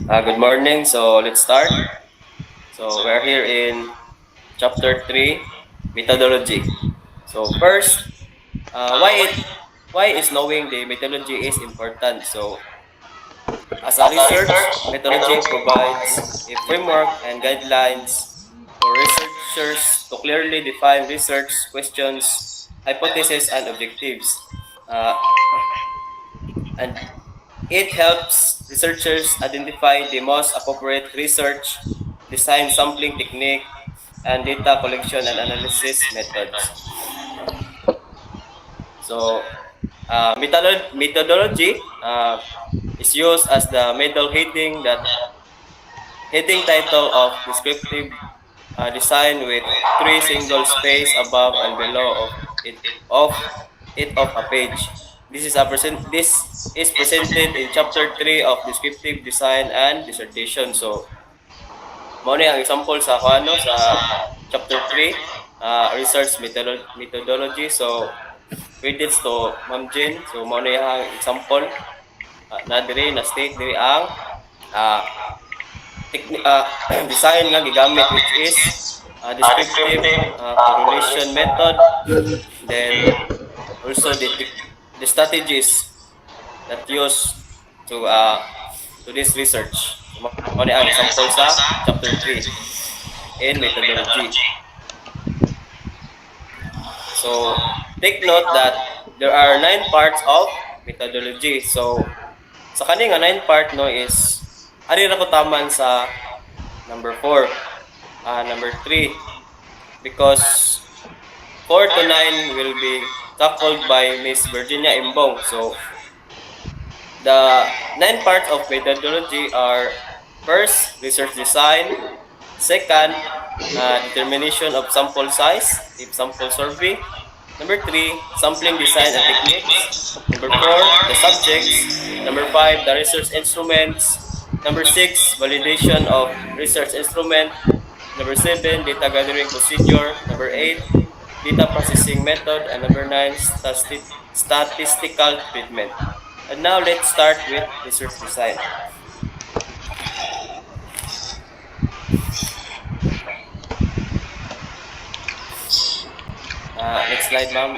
Good morning. So let's start. So we're here in chapter 3, methodology. So first, why is knowing the methodology is important? So as a research, methodology provides a framework and guidelines for researchers to clearly define research questions, hypotheses, and objectives. Uh, and it helps researchers identify the most appropriate research, design sampling technique, and data collection and analysis methods. So, methodology is used as the middle heading title of descriptive design with three single space above and below of it of a page. This is presented in chapter 3 of descriptive design and dissertation. So, mo ni ang example sa sa chapter 3, research methodology. So, credits to Ma'am Jen. So, mo ni ang example na diri na state diri ang uh, design nga gigamit, which is descriptive correlation method, then also the strategies that used to this research. Mo ni ang example sa chapter 3 in methodology. So take note that there are 9 parts of methodology. So sa kani nga 9 part no is ari ra ko taman sa number 4, number 3, because 4 to 9 will be tackled by Miss Virginia Imbong. So the 9 parts of methodology are: first, research design; second, determination of sample size, if sample survey; number 3, sampling design and techniques; number 4, the subjects; number 5, the research instruments; number 6, validation of research instrument; number 7, data gathering procedure; number 8, data processing method; and number 9, statistical treatment. And now let's start with research design. Next slide, ma'am.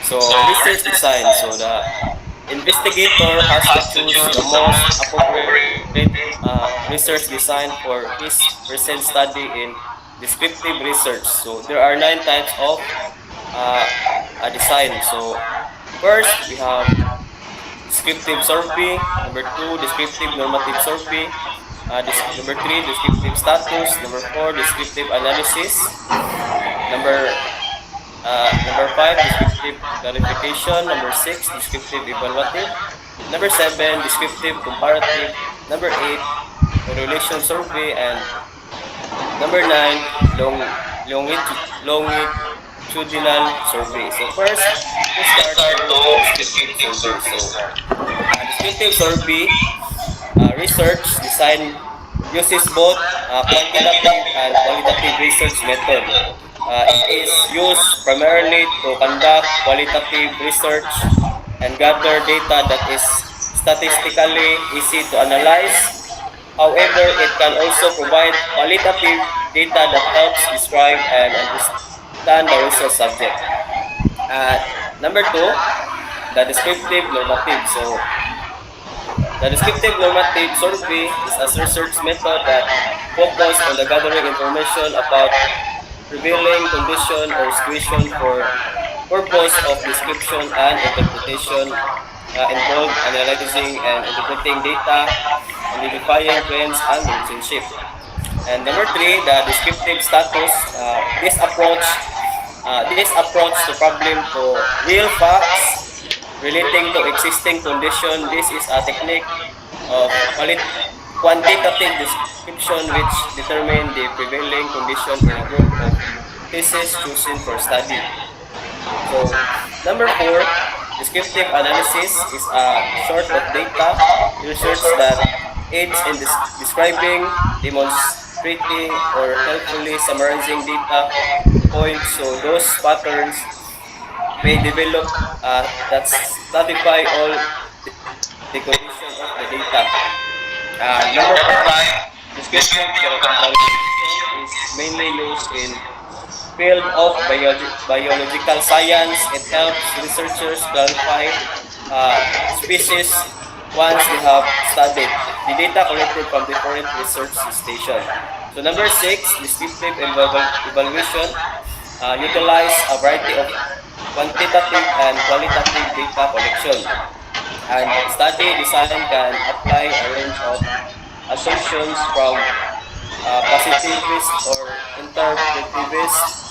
So, research design. So, the investigator has to choose the most appropriate research design for his present study in descriptive research. So, there are 9 types of a design. So, first, we have descriptive survey; number 2, descriptive normative survey; number 3, descriptive status; number 4, descriptive analysis; number 5, descriptive clarification; number 6, descriptive evaluative; number 7, descriptive comparative; number 8, correlation survey; and number 9, longitudinal survey. So first, let's start with descriptive survey. So, descriptive survey research design uses both quantitative and qualitative research method. It is used primarily to conduct qualitative research and gather data that is statistically easy to analyze. However, it can also provide qualitative data that helps describe and understand the research subject. Number 2, the descriptive normative. So, the descriptive normative survey is a research method that focuses on the gathering information about prevailing condition or situation for purpose of description and interpretation, involve analyzing and interpreting data, identifying trends and relationship. And number 3, the descriptive status. This approach to problem to real facts relating to existing condition. This is a technique of quantitative description which determine the prevailing condition in a group of cases chosen for study. So, number 4, descriptive analysis is a sort of data research that aids in describing, demonstrating, interpreting or helpfully summarizing data points. So those patterns may develop that satisfy all the condition of the data. Number five, descriptive characterization is mainly used in field of biological science. It helps researchers clarify species once they have studied the data collected from different research stations. So number six, descriptive evaluation utilize a variety of quantitative and qualitative data collection. And study design can apply a range of assumptions from positivist or interpretivist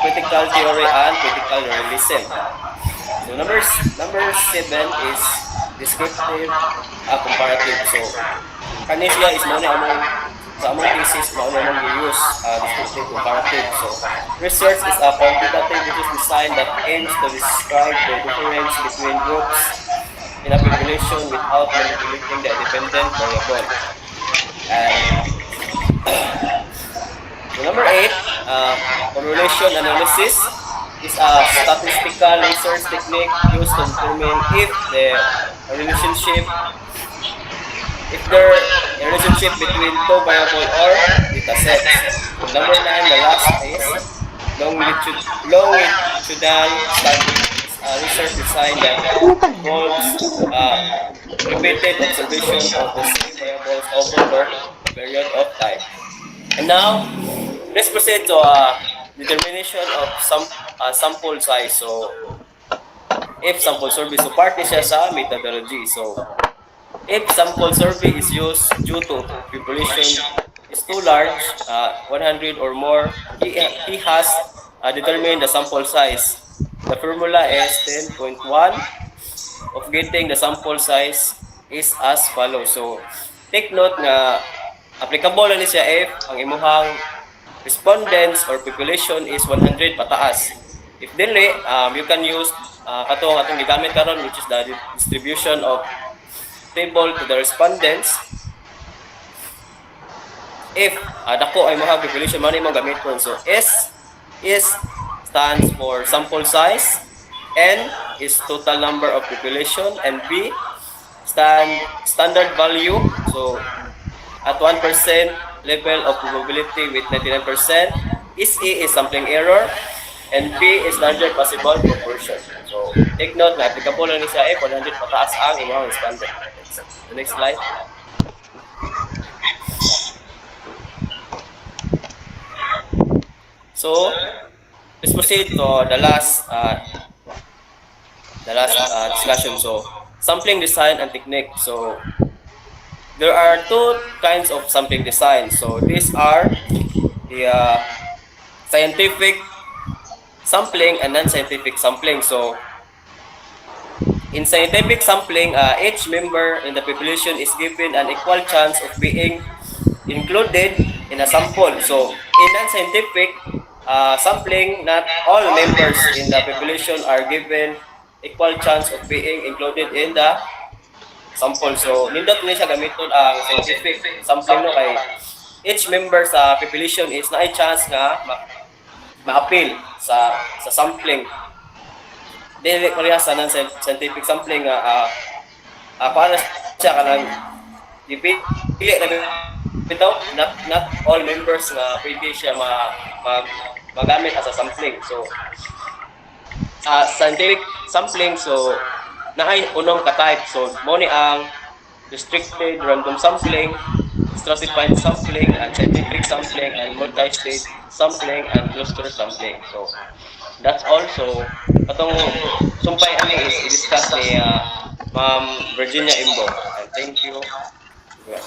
critical theory and critical realism. So number seven is descriptive comparative. So kanisya is mo among sa among thesis mo among use descriptive comparative. So research is a quantitative research design that aims to describe the difference between groups in a population without manipulating the dependent variable. And so number eight, correlation analysis is a statistical research technique used to determine if there a relationship between two variables or data sets. So number nine, the last is longitudinal study is a research design that involves repeated observation of the same variables over a period of time. And now, let's proceed to determination of sample size. So, if sample survey, so part siya sa methodology. So, if sample survey is used due to population is too large, 100 or more, he has determined the sample size. The formula is 10.1 of getting the sample size is as follows. So, take note na applicable na siya if ang imuhang respondents or population is 100 pataas. If dili, you can use katong atong gigamit karon, which is the distribution of table to the respondents. If dako ay imuhang population, mao ni imong gamiton. So S stands for sample size, N is total number of population, and B standard value. So at 1% level of probability with 99%, is E is sampling error, and P is larger possible proportion. So take note na applicable ni sa F 100 pataas ang imong standard. The next slide. So let's proceed to the last discussion. So sampling design and technique. So there are two kinds of sampling design. So these are the scientific sampling and non-scientific sampling. So in scientific sampling, each member in the population is given an equal chance of being included in a sample. So in non-scientific sampling, not all members in the population are given equal chance of being included in the sample. So nindot ni siya gamiton ang scientific sampling no kay each member sa population is na chance nga ma-appeal sa sampling. Dili pareha sa non-scientific sampling para siya kanang dipili na bitaw not all members nga pwede siya magamit as a sampling. So scientific sampling, so naay unong ka-type. So mo ni ang restricted random sampling, stratified sampling, and scientific sampling, and multi-stage sampling, and cluster sampling. So that's also atong sumpay ani is i-discuss ni Ma'am Virginia Imbo. And thank you. Yeah.